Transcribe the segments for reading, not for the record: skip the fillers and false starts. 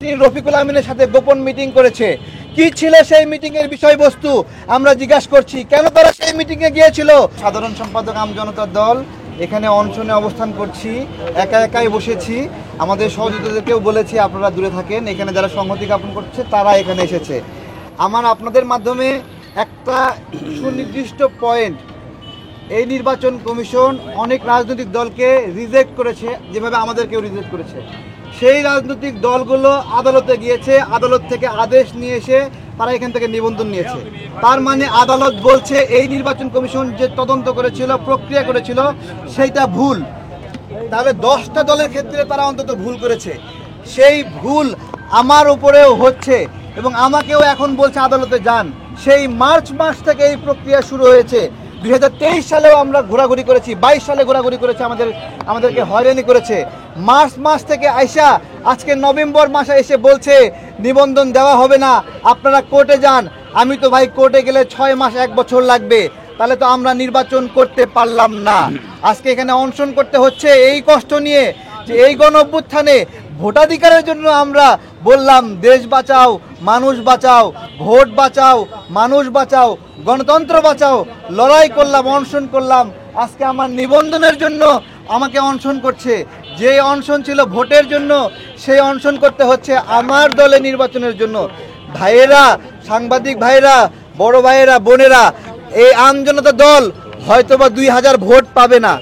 তিনি রফিকুল আমিনের সাথে গোপন মিটিং করেছে। কি ছিল সেই মিটিং এর বিষয়বস্তু আমরা জিজ্ঞাসা করছি, কেন তারা সেই মিটিং এ গিয়েছিল। সাধারণ সম্পাদক আম জনতার দল এখানে অনশনে অবস্থান করছি, একা একাই বসেছি। আমাদের সহযোগীদেরকেও বলেছি আপনারা দূরে থাকেন, এখানে যারা সংহতি জ্ঞাপন করছে তারা এখানে এসেছে। আমার আপনাদের মাধ্যমে একটা সুনির্দিষ্ট পয়েন্ট, এই নির্বাচন কমিশন অনেক রাজনৈতিক দলকে রিজেক্ট করেছে, যেভাবে আমাদেরকেও রিজেক্ট করেছে। সেই রাজনৈতিক দলগুলো আদালতে গিয়েছে, আদালত থেকে আদেশ নিয়ে এসে তারা এখান থেকে নিবন্ধন নিয়েছে। তার মানে আদালত বলছে এই নির্বাচন কমিশন যে তদন্ত করেছিল, প্রক্রিয়া করেছিল, সেইটা ভুল। তাহলে 10টা দলের ক্ষেত্রে তারা অন্তত ভুল করেছে। সেই ভুল আমার উপরেও হচ্ছে এবং আমাকেও এখন বলছে আদালতে যান। সেই মার্চ মাস থেকে এই প্রক্রিয়া শুরু হয়েছে। 2023 সালেও আমরা ঘোরাঘুরি করেছি, 22 সালে ঘোরাঘুরি করেছে, আমাদেরকে হয়রানি করেছে। মার্চ মাস থেকে আইসা আজকে নভেম্বর মাসে এসে বলছে নিবন্ধন দেওয়া হবে না, আপনারা কোর্টে যান। আমি তো ভাই কোর্টে গেলে 6 মাস 1 বছর লাগবে, তাহলে তো আমরা নির্বাচন করতে পারলাম না। আজকে এখানে অনশন করতে হচ্ছে এই কষ্ট নিয়ে যে এই গণ অভ্যুত্থানে ভোটাধিকারের জন্য আমরা বললাম দেশ বাঁচাও, মানুষ বাঁচাও, ভোট বাঁচাও, মানুষ বাঁচাও, গণতন্ত্র বাঁচাও, লড়াই করলাম, অনশন করলাম। আজকে আমার নিবন্ধনের জন্য আমাকে অনশন করছে। যে অনশন ছিল ভোটের জন্য, সেই অনশন করতে হচ্ছে আমার দলে নির্বাচনের জন্য। ভাইয়েরা, সাংবাদিক ভাইয়েরা, বড় ভাইয়েরা, বোনেরা, এই আম জনতা দল হয়তোবা 2000 ভোট পাবে না,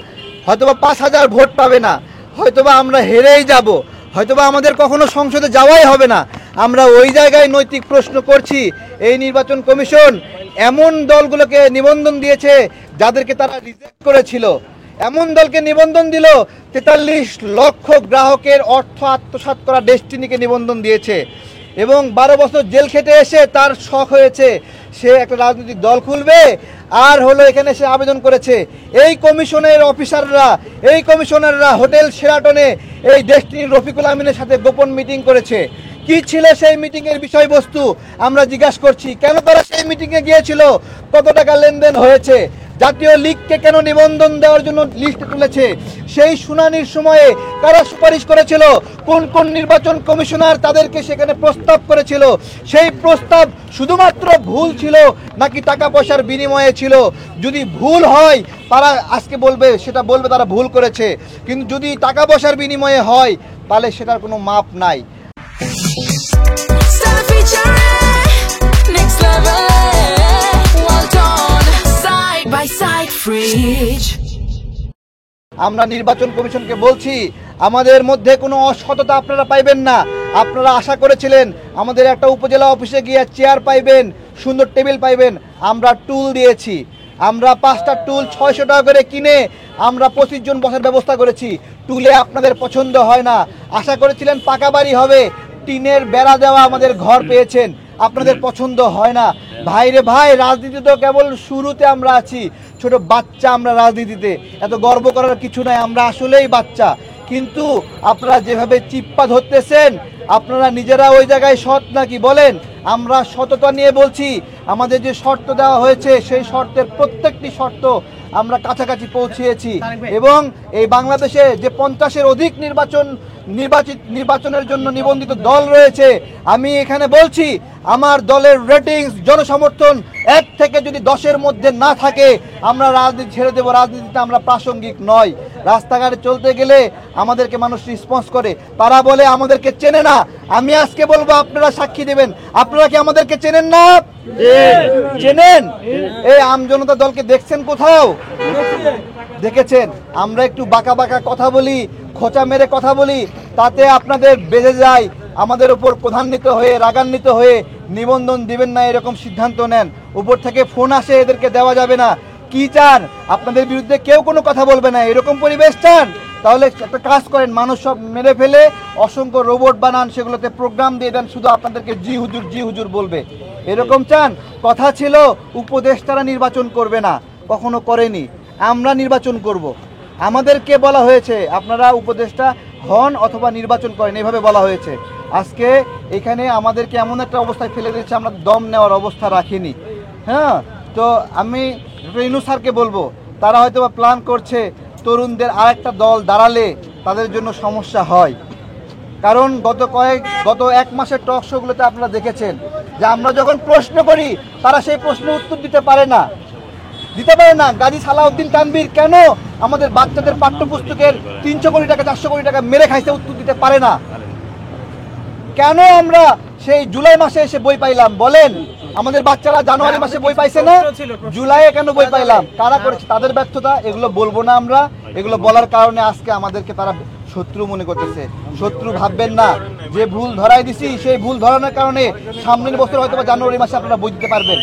হয়তোবা 5000 ভোট পাবে না, হয়তোবা আমরা হেরেই যাব, হয়তোবা আমাদের কখনো সংসদে যাওয়াই হবে না। আমরা ওই জায়গায় নৈতিক প্রশ্ন করছি, এই নির্বাচন কমিশন এমন দলগুলোকে নিবন্ধন দিয়েছে যাদেরকে তারা রিজেক্ট করেছিল। এমন দলকে নিবন্ধন দিল 43 লক্ষ গ্রাহকের অর্থ আত্মসাৎ করা ডেস্টিনিকে নিবন্ধন দিয়েছে এবং 12 বছর জেল খেটে এসে তার শখ হয়েছে সে একটা রাজনৈতিক দল খুলবে, আর হলো এখানে সে আবেদন করেছে। এই কমিশনের অফিসাররা, এই কমিশনাররা হোটেল শেরাটনে এই ডেস্টিনির রফিকুল আমিনের সাথে গোপন মিটিং করেছে। কি ছিল সেই মিটিং এর বিষয়বস্তু আমরা জিজ্ঞাসা করছি, কেন তারা সেই মিটিং এ গিয়েছিল, কত টাকা লেনদেন হয়েছে, জাতীয় লীগকে কেন নিবন্ধন দেওয়ার জন্য লিস্ট তুলেছে, সেই শুনানির সময়ে কারা সুপারিশ করেছিল, কোন কোন নির্বাচন কমিশনার তাদেরকে সেখানে প্রস্তাব করেছিল, সেই প্রস্তাব শুধুমাত্র ভুল ছিল নাকি টাকা পয়সার বিনিময়ে ছিল। যদি ভুল হয় তারা আজকে বলবে, সেটা বলবে তারা ভুল করেছে, কিন্তু যদি টাকা পয়সার বিনিময়ে হয় তাহলে সেটার কোনো মাপ নাই। আমরা নির্বাচন কমিশনকে বলছি আমাদের মধ্যে কোনো অসততা আপনারা পাইবেন না। আপনারা আশা করেছিলেন আমাদের একটা উপজেলা অফিসে গিয়ে চেয়ার পাইবেন, সুন্দর টেবিল পাইবেন। আমরা টুল দিয়েছি, আমরা 5টা টুল 600 টাকা করে কিনে আমরা 25 জন বসার ব্যবস্থা করেছি। টুলে আপনাদের পছন্দ হয় না, আশা করেছিলেন পাকা বাড়ি হবে, টিনের বেড়া দেওয়া আমাদের ঘর পেয়েছেন, আপনাদের পছন্দ হয় না। ভাইরে ভাই, রাজনীতি তো কেবল শুরুতে আমরা আছি, ছোট বাচ্চা আমরা রাজনীতিতে, এত গর্ব করার কিছু নাই, আমরা আসলেই বাচ্চা। কিন্তু আপনারা যেভাবে চিপ্পা ধরতেছেন, আপনারা নিজেরা ওই জায়গায় সৎ নাকি বলেন? আমরা সততা নিয়ে বলছি, আমাদের যে শর্ত দেওয়া হয়েছে সেই শর্তের প্রত্যেকটি শর্ত আমরা কাছাকাছি পৌঁছিয়েছি এবং এই বাংলাদেশে যে 50-এর অধিক নির্বাচনের জন্য নিবন্ধিত দল রয়েছে, আমি এখানে বলছি আমার দলের রেটিংস, জনসমর্থন 1 থেকে যদি 10-এর মধ্যে না থাকে আমরা রাজনীতি ছেড়ে দেব। রাজনীতিতে আমরা প্রাসঙ্গিক নয়। রাস্তাঘাটে চলতে গেলে আমাদেরকে মানুষ রেসপন্স করে, তারা বলে আমাদেরকে চেনে না। আমি আজকে বলবো, আপনারা সাক্ষী দেবেন, আপনারা কি আমাদেরকে চেনেন না? চেনেন? এই আম জনতা দলকে দেখছেন কোথাও? দেখেছেন? আমরা একটু বাঁকা বাঁকা কথা বলি, খোঁচা মেরে কথা বলি, তাতে আপনাদের বেজে যায়, আমাদের উপর ক্রোধান্বিত হয়ে, রাগান্বিত হয়ে নিবন্ধন দিবেন না এরকম সিদ্ধান্ত নেন। উপর থেকে ফোন আসে এদেরকে দেওয়া যাবে না। কি চান? আপনাদের বিরুদ্ধে কেউ কোনো কথা বলবে না, এরকম পরিবেশ চান? তাহলে একটা কাজ করেন, মানুষ সব মেরে ফেলে অসংখ্য রোবট বানান, সেগুলোতে প্রোগ্রাম দিয়ে দেন, শুধু আপনাদেরকে জি হুজুর জি হুজুর বলবে। এরকম চান? কথা ছিল উপদেষ্টারা নির্বাচন করবে না, কখনো করেনি, আমরা নির্বাচন করব। আমাদেরকে বলা হয়েছে আপনারা উপদেষ্টা হন অথবা নির্বাচন করেন, এভাবে বলা হয়েছে। আজকে এখানে আমাদেরকে এমন একটা অবস্থায় ফেলে দিয়েছে, আমরা দম নেওয়ার অবস্থা রাখিনি। হ্যাঁ, তো আমি রেনু স্যারকে বলবো, তারা হয়তো প্ল্যান করছে তরুণদের আরেকটা দল দাঁড়ালে তাদের জন্য সমস্যা হয়। কারণ গত এক মাসের টক শোগুলোতে আপনারা দেখেছেন যে আমরা যখন প্রশ্ন করি তারা সেই প্রশ্নের উত্তর দিতে পারে না। গাজী সালাউদ্দিন তানভীর কেন আমাদের বাচ্চাদের পাঠ্যপুস্তকের 300 কোটি টাকা 400 কোটি টাকা মেরে খাইছে, উত্তর দিতে পারে না। কেন আমরা সেই জুলাই মাসে এসে বই পাইলাম বলেন? আমাদের বাচ্চারা জানুয়ারি মাসে বই পাইছে না, জুলাইয়ে কেন বই পাইলাম? কারা করেছে? তাদের ব্যর্থতা। এগুলো বলবো না আমরা, এগুলো বলার কারণে আজকে আমাদেরকে তারা শত্রু মনে করতেছে। শত্রু ভাববেন না, যে ভুল ধরাই দিছি সেই ভুল ধরানোর কারণে সামনের বছর হয়তো জানুয়ারি মাসে আপনারা বই দিতে পারবেন।